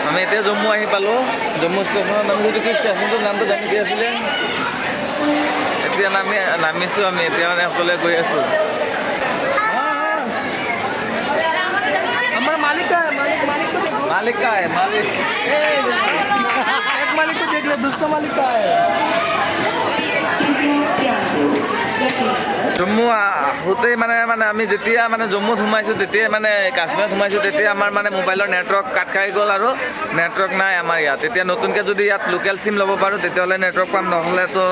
আমি এতিয়া জম্মু আহি পালোঁ। জম্মু ষ্টেচনত আমি সুধিছোঁ ষ্টেচনটোৰ নামটো জানি দি আছিলে। এতিয়া নামিছোঁ আমি এতিয়া মানে সকলোৱে গৈ আছোঁ। हमारा मालिक का है, मालिक का एक मालिक को देख ले, दूसरा मालिक का है। জম্মু আহোঁতেই মানে আমি যেতিয়া জম্মুত সোমাইছোঁ তেতিয়াই কাশ্মীৰত সোমাইছোঁ তেতিয়া আমাৰ মোবাইলৰ নেটৱৰ্ক কাট খাই গ'ল আৰু নেটৱৰ্ক নাই আমাৰ ইয়াত। এতিয়া নতুনকৈ যদি ইয়াত লোকেল চিম ল'ব পাৰোঁ তেতিয়াহ'লে নেটৱৰ্ক পাম, নহ'লেতো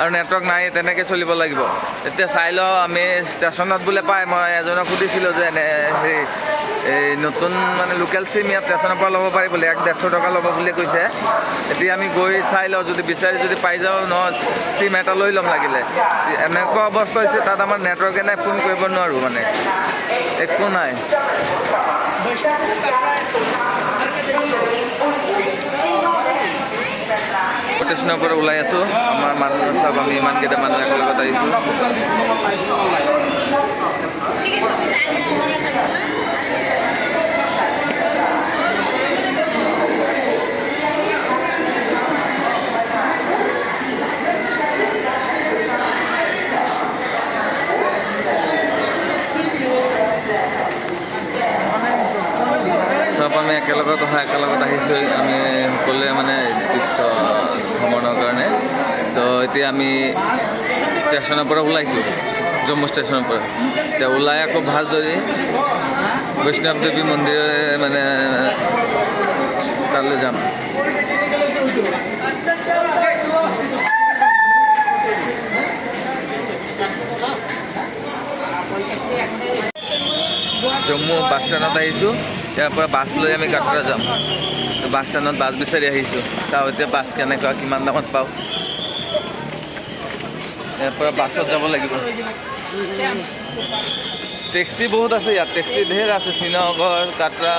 আৰু নেটৱৰ্ক নাই, তেনেকৈ চলিব লাগিব। এতিয়া চাই লওঁ আমি ষ্টেচনত বোলে পায়। মই এজনক সুধিছিলোঁ যে হেৰি এই নতুন লোকেল চিম ইয়াত ষ্টেচনৰ পৰা ল'ব পাৰি বোলে, 150 টকা ল'ব বুলি কৈছে। এতিয়া আমি গৈ চাই লওঁ, যদি বিচাৰি যদি পাই যাওঁ চিম এটা লৈ ল'ম লাগিলে। এনেকুৱা অৱস্থা হৈছে তাত আমাৰ নেটৱৰ্কে নাই, ফোন কৰিব নোৱাৰোঁ একো নাই। ষ্টেচনৰ পৰা ওলাই আছোঁ। আমাৰ মানুহ চব আমি ইমানকেইটা মানুহ একেলগত আহিছোঁ। চব আমি একেলগত আহিছোঁ। আমি সকলোৱে তীৰ্থ ভ্ৰমণৰ কাৰণে। তো এতিয়া আমি ষ্টেচনৰ পৰা ওলাইছোঁ, জম্মু ষ্টেচনৰ পৰা। এতিয়া ওলাই আকৌ ভালদৰে বৈষ্ণৱ দেৱী মন্দিৰ তালৈ যাম। জম্মু বাছ ষ্টেণ্ডত আহিছোঁ। ইয়াৰ পৰা বাছ লৈ আমি কাটৰা যাম। বাছ ষ্টেণ্ডত বাছ বিচাৰি আহিছোঁ। চাওঁ এতিয়া বাছ কেনেকুৱা, কিমান দামত পাওঁ। ইয়াৰ পৰা বাছত যাব লাগিব। টেক্সি বহুত আছে ইয়াত, টেক্সি ঢেৰ আছে, শ্ৰীনগৰ, কাটৰা।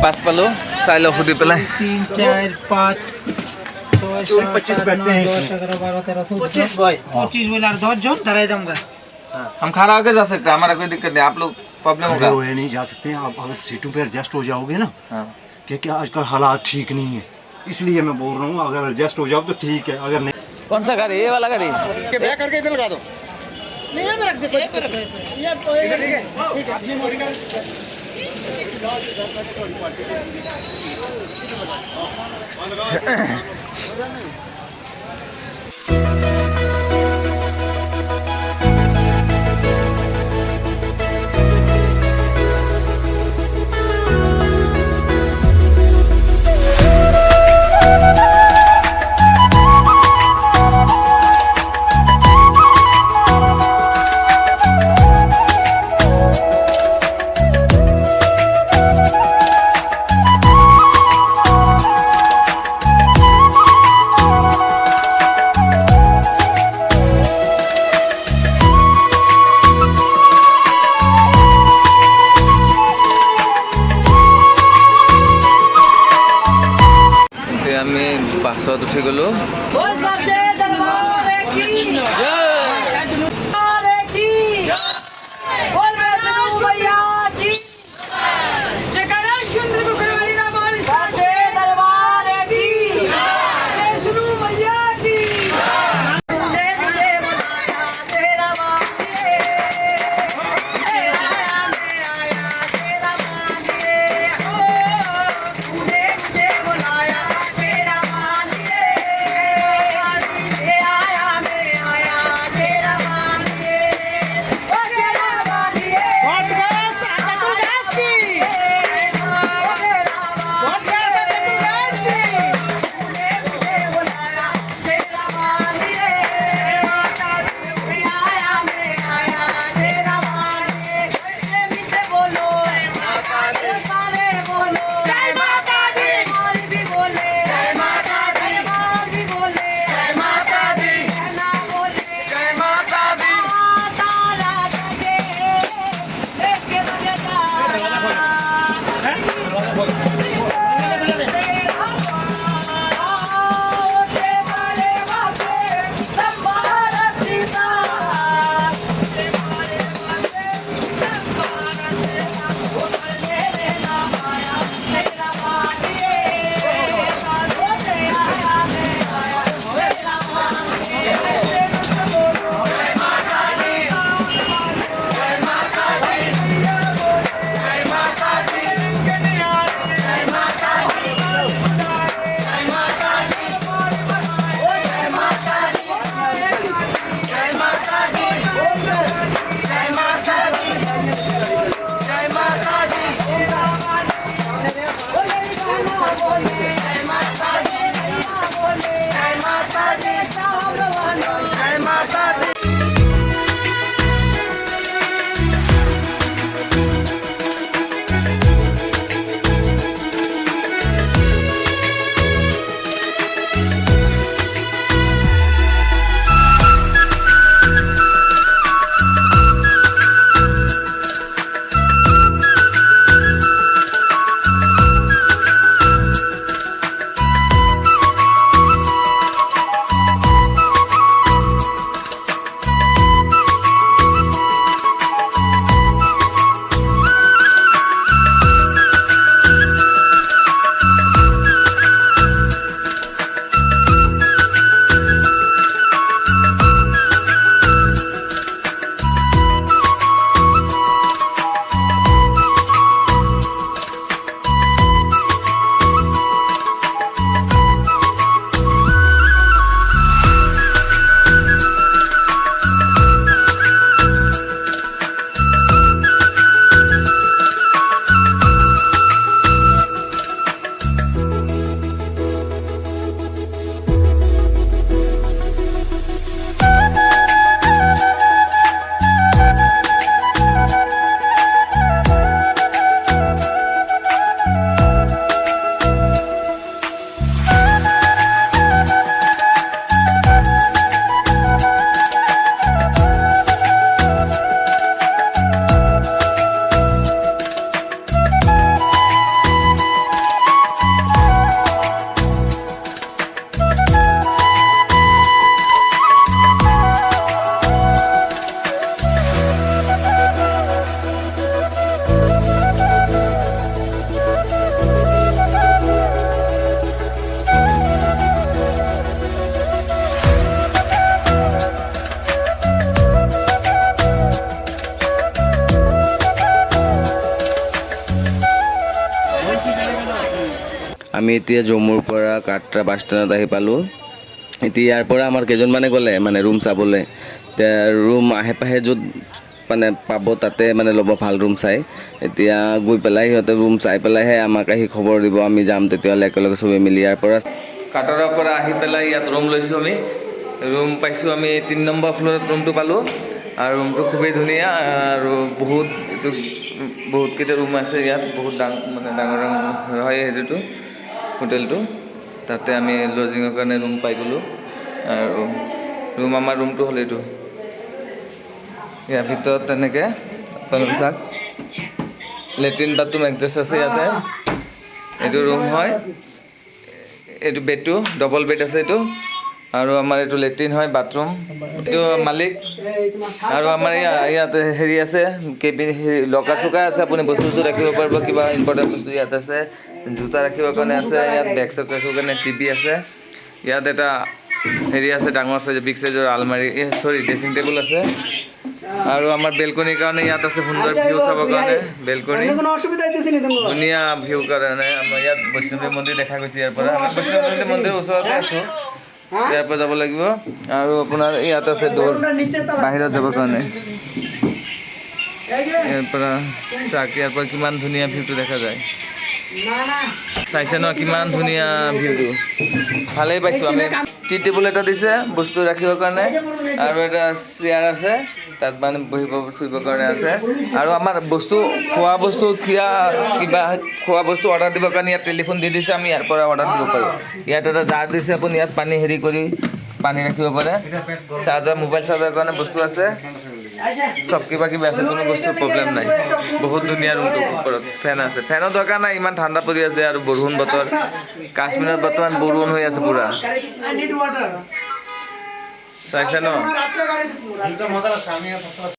पास पालो चाय लो खुदी पेला 3 4 5 6 25 बैठते हैं 11 12 13 25 भाई 25 व्हीलर 10 जन धराई दूंगा। हम खड़ा होकर जा सकते हैं, हमारा कोई दिक्कत नहीं। आप लोग प्रॉब्लम होगा वो नहीं जा सकते हैं आप, अगर सीटों पर एडजस्ट हो जाओगे ना। हाँ। क्योंकि आजकल हालात ठीक नहीं है, इसलिए मैं बोल रहा हूँ अगर एडजस्ट हो जाओ तो ठीक है, अगर नहीं। कौन सा गाड़ी, ये वाला गाड़ी? के बैक करके इधर लगा दो। नहीं यहाँ पे रख दे, ये पे रख दे। ये ठीक है। আমি এতিয়া জম্মুৰ পৰা কাটৰা বাছ ষ্টেণ্ডত আহি পালোঁ। এতিয়া ইয়াৰ পৰা আমাৰ কেইজনমানে গ'লে মানে ৰুম চাবলৈ, এতিয়া ৰুম আহে পাহে য'ত মানে পাব তাতে মানে ল'ব ভাল ৰুম চাই। এতিয়া গৈ পেলাই সিহঁতে ৰুম চাই পেলাইহে আমাক আহি খবৰ দিব, আমি যাম তেতিয়াহ'লে একেলগে চবেই মিলি। ইয়াৰ পৰা কাটৰাৰ পৰা আহি পেলাই ইয়াত ৰুম লৈছোঁ আমি। ৰুম পাইছোঁ আমি 3 নম্বৰ ফ্ল'ৰত ৰুমটো পালোঁ আৰু ৰুমটো খুবেই ধুনীয়া আৰু বহুতকেইটা ৰুম আছে ইয়াত, বহুত ডাঙৰ হয় হেৰিটো হোটেলটো। তাতে আমি লজিঙৰ কাৰণে ৰুম পাই গ'লোঁ আৰু আমাৰ ৰুমটো হ'ল এইটো। ইয়াৰ ভিতৰত তেনেকৈ আপোনালোকে চাওক, লেট্ৰিন বাথৰুম এডজাষ্ট আছে ইয়াতে। এইটো ৰুম হয়, এইটো বেডটো ডবল বেড আছে এইটো, আৰু আমাৰ এইটো লেট্ৰিন হয়, বাথৰুম। এইটো মালিক আৰু আমাৰ ইয়াতে হেৰি আছে, কেবিন লকাৰ চকাৰ আছে, আপুনি বস্তু ৰাখিব পাৰিব, কিবা ইম্পৰ্টেণ্ট বস্তু ইয়াত আছে, জোতা ৰাখিবৰ কাৰণে আছে, ইয়াত বেগ চেগ ৰাখিবৰ কাৰণে টিভি আছে। ইয়াত এটা হেৰি আছে, ডাঙৰ চাইজৰ বিগ চাইজৰ আলমাৰী, ড্ৰেছিং টেবুল আছে। আৰু আমাৰ বেলকনিৰ কাৰণে ইয়াত আছে সুন্দৰ ভিউ চাবৰ কাৰণে বেলকনি, ধুনীয়া ভিউ কাৰণে। আমাৰ ইয়াত বৈষ্ণৱী মন্দিৰ দেখা গৈছে ইয়াৰ পৰা। আমি বৈষ্ণৱী মন্দিৰৰ ওচৰতে আছোঁ, ইয়াৰ পৰা যাব লাগিব। আৰু আপোনাৰ ইয়াত আছে দৌৰ বাহিৰত যাবৰ কাৰণে। ইয়াৰ পৰা চাওক, ইয়াৰ পৰা কিমান ধুনীয়া ভিউটো দেখা যায়। চাইছে ন কিমান ধুনীয়া ভিউটো, ভালেই পাইছোঁ আমি। টি টেবুল এটা দিছে বস্তু ৰাখিবৰ কাৰণে, আৰু এটা চেয়াৰ আছে তাত মানে বহিব চুইবৰ কাৰণে আছে। আৰু আমাৰ খোৱা বস্তু কিবা খোৱা বস্তু অৰ্ডাৰ দিবৰ কাৰণে ইয়াত টেলিফোন দি দিছে, আমি ইয়াৰ পৰা অৰ্ডাৰ দিব পাৰোঁ। ইয়াত এটা জাৰ দিছে, আপুনি ইয়াত পানী হেৰি কৰি পানী ৰাখিব পাৰে। চাৰ্জাৰ, মোবাইল চাৰ্জাৰ কাৰণে বস্তু আছে, চব কিবা কিবি আছে, কোনো বস্তুৰ প্ৰব্লেম নাই। বহুত ধুনীয়া ৰুমটো, ওপৰত ফেন আছে, ফেনৰ দৰকাৰ নাই, ইমান ঠাণ্ডা পৰি আছে আৰু বৰষুণ বতৰ। কাশ্মীৰত বৰ্তমান বৰষুণ হৈ আছে পুৰা, চাইছে ন।